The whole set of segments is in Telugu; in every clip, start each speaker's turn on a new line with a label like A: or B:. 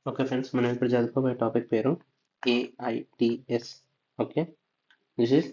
A: ఓకే ఫ్రెండ్స్, మనం ఇప్పుడు చదువుకోబోయే టాపిక్ పేరు AIDS. Okay, this is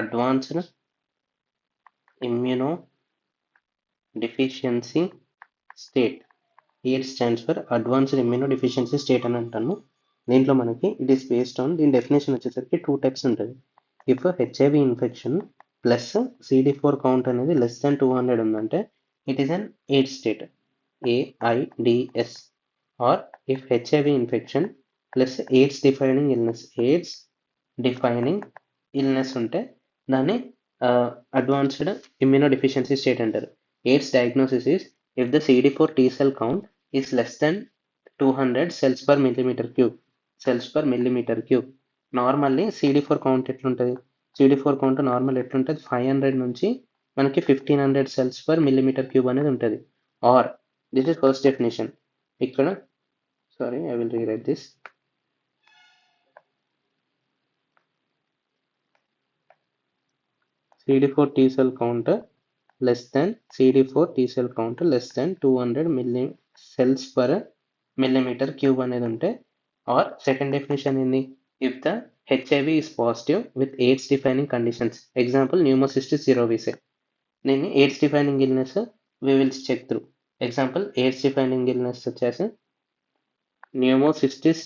A: advanced immuno deficiency state. AIDS stands for advanced immuno deficiency state అని అంటాను. దీంట్లో మనకి ఇట్ ఈస్ బేస్డ్ ఆన్ దీని డెఫినేషన్ వచ్చేసరికి 2 టైప్స్ ఉంటుంది. If HIV infection plus CD4 count అనేది లెస్ దాన్ 200 ఉందంటే it is an AIDS state, AIDS. Or if HIV infection plus AIDS defining illness ఉంటే దాన్ని అడ్వాన్స్డ్ ఇమ్యూనోడెఫిషియన్సీ స్టేట్ అంటారు. AIDS diagnosis is if the CD4 T cell count is less than 200 cells per millimeter cube. Normally CD4 count ఎట్లుంటుంది? CD4 కౌంట్ నార్మల్ ఎట్లుంటుంది? 500 నుంచి మనకి 1500 cells per millimeter cube అనేది ఉంటుంది. Or this is first definition. ఇక్కడ sorry, I will rewrite this. CD4 T cell count less than 200 cells per millimeter cube అనేది ఉంటే, or second definition ఏంది? If the HIV is positive with AIDS defining conditions. Example, pneumocystis cerevisiae. దీన్ని AIDS defining illness we will check through. Example, AIDS defining illness such as pneumocystis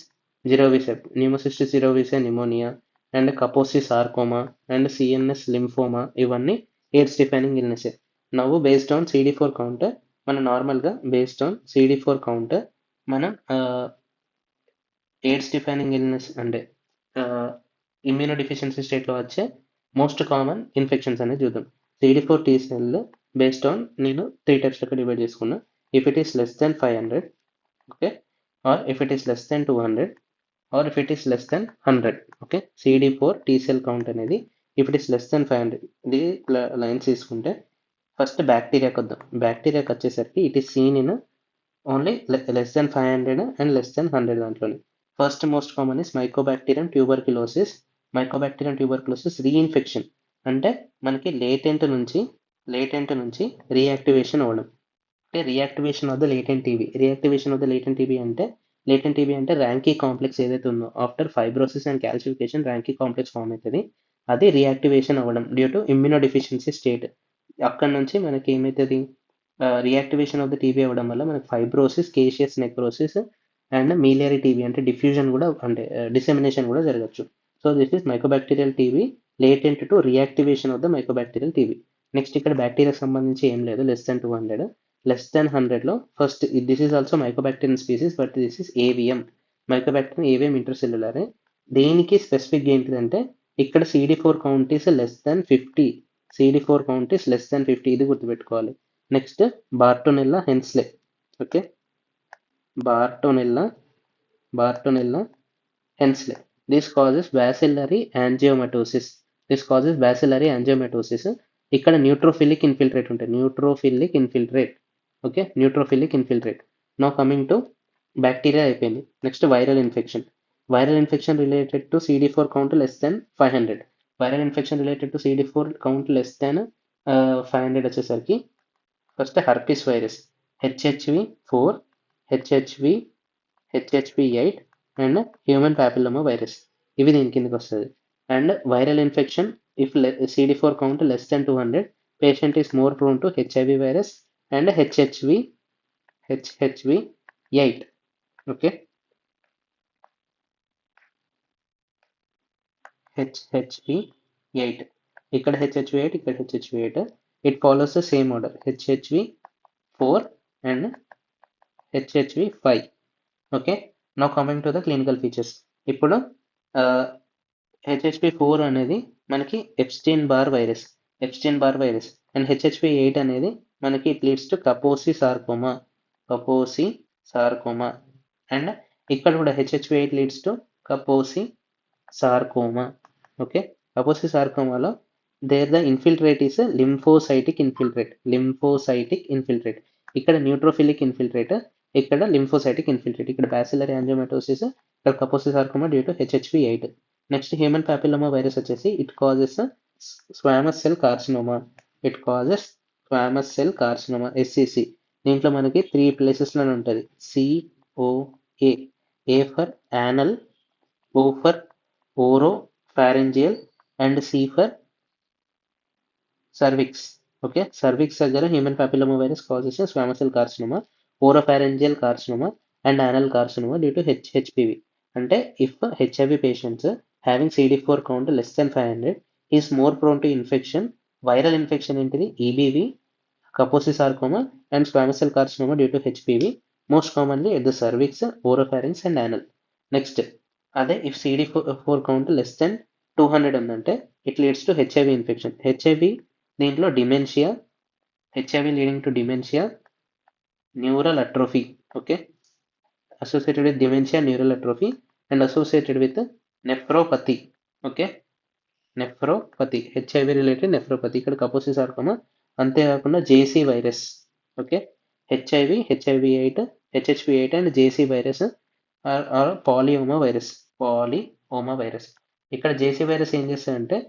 A: cerevisiae pneumonia and Kaposi sarcoma and CNS lymphoma ఇవన్నీ ఎయిడ్స్ డిఫైనింగ్ ఇల్నెస్. నవ్వు బేస్డ్ ఆన్ CD4 కౌంట్ మన నార్మల్గా బేస్డ్ ఆన్ CD4 కౌంట్ మనం ఎయిడ్స్ డిఫైనింగ్ ఇల్నెస్ అంటే ఇమ్యూనో డిఫిషియన్సీ స్టేట్లో వచ్చే మోస్ట్ కామన్ ఇన్ఫెక్షన్స్ అనేది చూద్దాం. CD4 T cell based on నేను 3 టైప్స్ లెక్క డివైడ్ చేసుకున్నా. If it is less than 500, okay, or if it is less than 200, or if it is less than 100. Okay, CD4 T cell count అనేది if it is less than 500 ఇది లైన్స్ తీసుకుంటే ఫస్ట్ బ్యాక్టీరియాకి వద్దాం. బ్యాక్టీరియాకి వచ్చేసరికి it is seen in only less than 500 and less than 100 దాంట్లోని. First most common is mycobacterium tuberculosis. Reinfection అంటే మనకి లేటెంట్ నుంచి రీయాక్టివేషన్ అవ్వడం. Reactivation of the latent TB అంటే ర్యాంకీ కాంప్లెక్స్ ఏదైతే ఉందో after fibrosis and calcification Ranke complex form అవుతుంది. అది రియాక్టివేషన్ అవ్వడం డ్యూ టు ఇమ్యూనోడెఫిషియన్సీ స్టేట్. అక్కడ నుంచి మనకి ఏమవుతుంది? రియాక్టివేషన్ ఆఫ్ ద టీబీ అవ్వడం వల్ల మనకి fibrosis, caseous necrosis and miliary TB అంటే డిఫ్యూజన్ కూడా అంటే డిసెమినేషన్ కూడా జరగచ్చు. So this is mycobacterial TB latent to reactivation of the mycobacterial TB. Next ఇక్కడ బ్యాక్టీరియా సంబంధించి ఏం లేదు, లెస్ దాన్ 200. లెస్ దాన్ 100లో first this is also mycobacterium species, but this is avium. Mycobacterium avium ఇంటర్సెల్యులరే. దేనికి స్పెసిఫిక్ ఏంటిదంటే ఇక్కడ CD4 count is less than 50. CD4 count is less than 50, ఇది గుర్తుపెట్టుకోవాలి. Next Bartonella henselae. Okay, Bartonella henselae. This causes bacillary angiomatosis. ఇక్కడ న్యూట్రోఫిలిక్ ఇన్ఫిల్ట్రేట్ ఉంటాయి. Okay, neutrophilic infiltrate. Now coming to bacteria అయిపోయింది. Next viral infection related to CD4 count less than 500. వచ్చేసరికి first herpes virus, HHV4, HHV8 and human papilloma virus, ఇవి దీని కిందకి వస్తుంది. And viral infection if CD4 count less than 200, patient is more prone to HIV virus and HHV8. Okay, HHV8, ఇక్కడ HHV8. It follows the same order, HHV4 and HHV5. Okay, now coming to the clinical features. ఇప్పుడు HHV4 అనేది మనకి Epstein Barr virus and HHV8 అనేది మనకి it leads to Kaposi sarcoma and ఇక్కడ కూడా HHV8 leads to Kaposi sarcoma. Okay, Kaposi సార్కోమాలో there the infiltrate is lymphocytic infiltrate. ఇక్కడ న్యూట్రోఫిలిక్ ఇన్ఫిల్ట్రేట్, ఇక్కడ లింఫోసైటిక్ ఇన్ఫిల్ట్రేట్. ఇక్కడ బ్యాసిల్లరీ యాంజియోమటోసిస్, ఇక్కడ Kaposi sarcoma due to HHV8. Next human papilloma virus వచ్చేసి it causes squamous cell carcinoma. SCC. దీంట్లో మనకి 3 ప్లేసెస్లో ఉంటుంది, COA. A for anal, O for oropharyngeal, and C for cervix. Okay, cervix దగ్గర human papilloma virus causes a squamous cell carcinoma, oropharyngeal carcinoma, and anal carcinoma due to HPV. అంటే if HIV patients having CD4 count less than 500 is more prone to infection, viral infection ఏంటిది EBV, Kaposi sarcoma, and squamous cell carcinoma due to HPV, most commonly at the cervix, oropharynx, and anal. Next, అదే if CD4 count less than 200 ఉందంటే it leads to HIV infection. HIV దీంట్లో dementia, HIV leading to dementia, neural atrophy, okay, associated with dementia, neural atrophy, and associated with nephropathy. Okay, nephropathy, HIV related nephropathy, ఇక్కడ కపోసి సార్కోమా. అంతేకాకుండా JC virus, okay, HIV 8, HHV 8 and JC virus are polyoma virus. ఇక్కడ జేసీ వైరస్ ఏం చేస్తుందంటే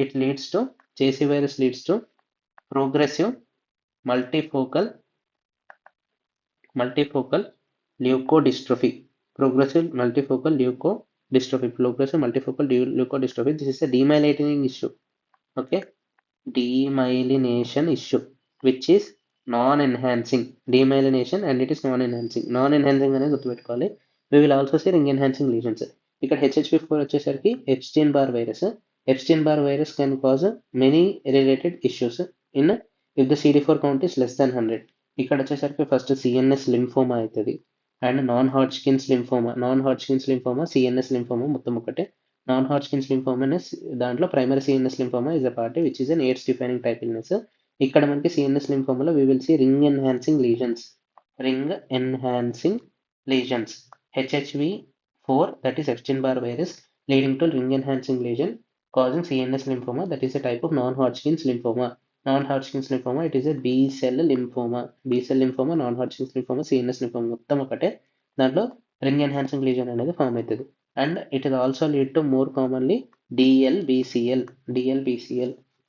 A: it leads to, JC virus leads to progressive multifocal leukodystrophy. Progressive multifocal leukodystrophy. This is a demyelinating issue. Okay, demyelination issue, which is non-enhancing. Demyelination and it is non-enhancing. Non-enhancing అనేది గుర్తుపెట్టుకోవాలి. We will also see ring enhancing lesions. ఇక్కడ HHV4 వచ్చేసరికి Epstein Barr virus. Epstein Barr virus can cause many related issues in if the CD4 count is less than 100. ఇక్కడ వచ్చేసరికి ఫస్ట్ సిఎన్ఎస్ లింఫోమా అవుతుంది and non Hodgkin's lymphoma, CNS lymphoma మొత్తం ఒకటే. నాన్ హాడ్జ్కిన్స్ లింఫోమా దాంట్లో primary CNS lymphoma is a party which is an AIDS defining type illness. ఇక్కడ మనకి సిఎన్ఎస్ లింఫోమాలో we will see ring enhancing lesions. HHV4, that is Epstein-Barr virus, leading to ring enhancing lesion causing CNS lymphoma, that is a type of non-Hodgkin's lymphoma. Non-Hodgkin's lymphoma, it is a B-cell lymphoma, non-Hodgkin's lymphoma, CNS lymphoma మొత్తం ఒకటే. దాంట్లో ring enhancing lesion అనేది ఫామ్ అవుతుంది. And it is also lead to more commonly DLBCL.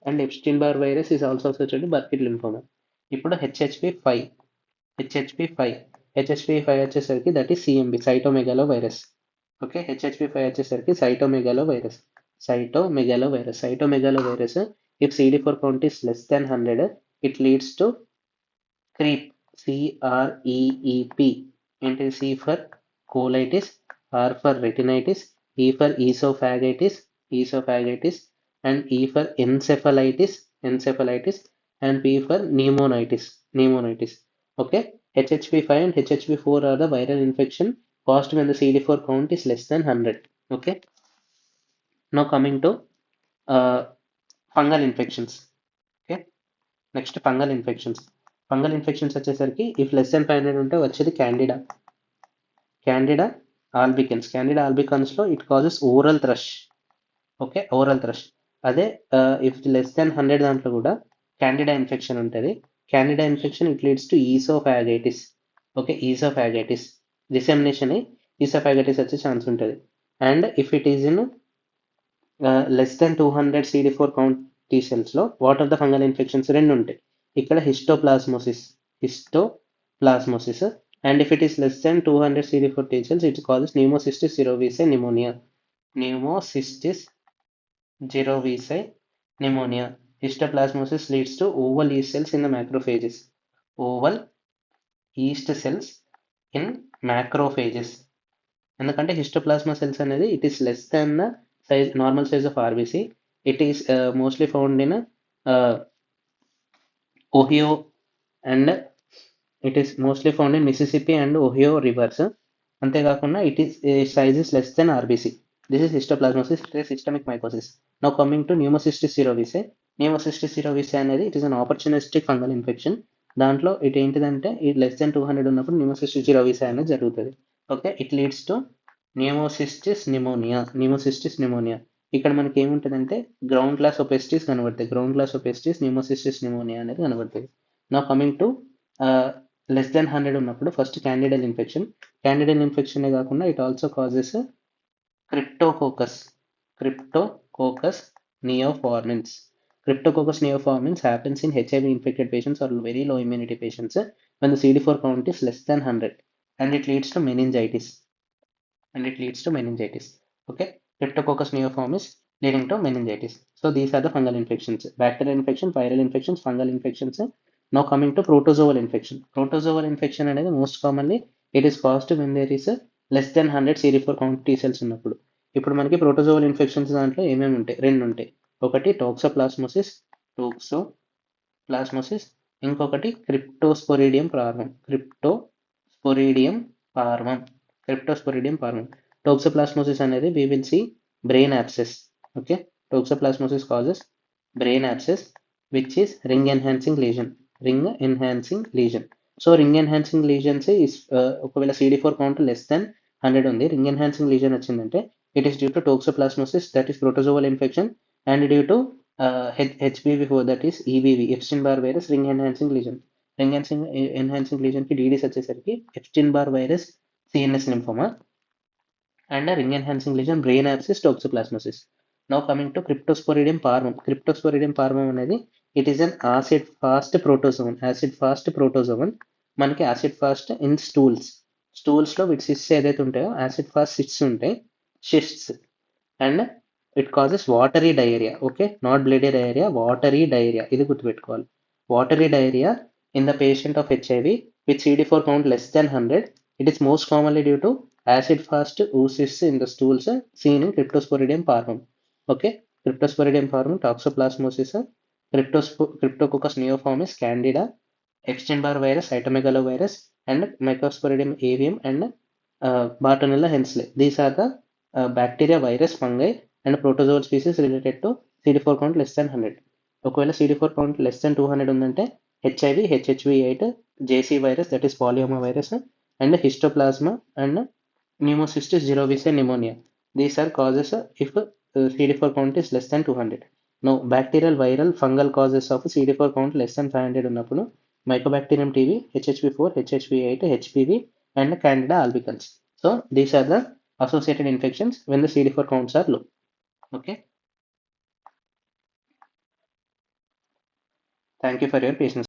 A: And Epstein-Barr virus is also associated with Burkitt lymphoma. ఇప్పుడు HHV5 వచ్చేసరికి that is CMV, cytomegalo virus. Okay, HHV5 వచ్చేసరికి cytomegalo virus. If CD4 count is less than 100, it leads to CREEP, CREEP. ఏంటి? C for colitis, R for retinitis, E for oesophagitis, and E for encephalitis, and P for pneumonitis. Okay, HHV5 and HHV4 are the viral infection caused when the CD4 count is less than 100. Okay, now coming to fungal infections. Okay, next fungal infections వచ్చేసరికి if less than 500 ఉంటే వచ్చేది Candida albicans లో it causes oral thrush. Okay, oral thrush. అదే ఇఫ్ లెస్ దాన్ 100 దాంట్లో కూడా క్యాండిడా ఇన్ఫెక్షన్ ఉంటుంది. Candida infection it leads to oesophagitis. Okay, oesophagitis dissemination అయ్యి ఈసోఫాగైటిస్ వచ్చే ఛాన్స్ ఉంటుంది. And if it is in less than 200 CD4 count T సెల్స్లో what are the fungal infections రెండు ఉంటాయి. ఇక్కడ histoplasmosis, and if it is less than 200 CD4 T cells it causes pneumocystis cerevisiae pneumonia. Histoplasmosis leads to oval yeast cells in the macrophages. ఎందుకంటే హిస్టోప్లాస్మా సెల్స్ అనేది it is less than the normal size of RBC. It is mostly found in Ohio and Mississippi and Ohio rivers. అంతేకాకుండా it is size is less than RBC. This is histoplasmosis, it is systemic mycosis. Now coming to pneumocystis cerevisiae అనేది it is an opportunistic fungal infection. దాంట్లో ఇట్ ఏంటిదంటే ఇది లెస్ దెన్ 200 ఉన్నప్పుడు pneumocystis cerevisiae అనేది జరుగుతుంది. Okay, it leads to pneumocystis pneumonia. ఇక్కడ మనకి ఏముంటుందంటే గ్రౌండ్ గ్లాస్ ఒపెసిటీస్ కనబడతాయి. pneumocystis pneumonia అనేది కనబడుతుంది. నా కమింగ్ టు లెస్ దెన్ 100 ఉన్నప్పుడు ఫస్ట్ క్యాండిడల్ ఇన్ఫెక్షన్ కాకుండా it also causes Cryptococcus neoformans. Cryptococcus neoformans happens in HIV infected patients or very low immunity patients when the CD4 count is less than 100 and it leads to meningitis. and it leads to meningitis. Okay, Cryptococcus neoformis leading to meningitis. So these are the fungal infections: bacterial infection, viral infections, fungal infections. Now coming to protozoal infection. Protozoal infection అనేది most commonly it is caused when there is a less than 100 CD4 count T cells ఉన్నప్పుడు. ఇప్పుడు మనకి ప్రోటోజోవల్ ఇన్ఫెక్షన్స్ దాంట్లో ఏమేమి ఉంటాయి? రెండు ఉంటాయి. ఒకటి టోక్సోప్లాస్మోసిస్, టోక్సోప్లాస్మోసిస్, ఇంకొకటి క్రిప్టోస్పోరిడియం పార్వం. క్రిప్టోస్పోరిడియం పార్వం. Toxoplasmosis అనేది we will see brain abscess. Okay, toxoplasmosis causes brain abscess which is ring enhancing lesion. So ring enhancing lesions is ఒకవేళ CD4 count less than 100 ఉంది, ring enhancing lesion వచ్చిందంటే it is due to toxoplasmosis, that is protozoal infection, and due to HBV4, that is EBV, Epstein-Barr virus ring enhancing lesion. ring enhancing lesion కి DDs వచ్చేసరికి Epstein-Barr virus CNS lymphoma, and a ring enhancing lesion brain abscess toxoplasmosis. Now coming to Cryptosporidium parvum. Cryptosporidium parvum అనేది it is an acid fast protozoan. మనకి acid fast in stools లో which cysts ఏదైతే ఉంటాయో acid fast cysts and it causes watery diarrhea. Okay, not bloody diarrhea, watery diarrhea. ఇది గుర్తుపెట్టుకోవాలి. Watery diarrhea in the patient of HIV with CD4 count less than 100. It is most commonly due to acid fast oocysts in the stools seen in Cryptosporidium parvum. Okay, Cryptosporidium parvum, toxoplasmosis, Cryptococcus neoformis, Candida, Epstein-Barr virus, cytomegalovirus, and Mycosporidium avium and Bartonella henselae. These are the bacteria, virus, fungi, and protozoal species related to CD4 count less than 100. ఒకవేళ CD4 count less than 200 ఉందంటే HIV, HHV8, JC virus, that is polyoma virus, and histoplasma and pneumocystis jirovecii pneumonia. These are causes if CD4 count is less than 200. Now bacterial, viral, fungal causes of CD4 count less than 500 ఉన్నప్పుడు Mycobacterium TB, HHV4, HHV8, HPV, and Candida albicans. So these are the associated infections when the CD4 counts are low. Okay. Thank you for your patience.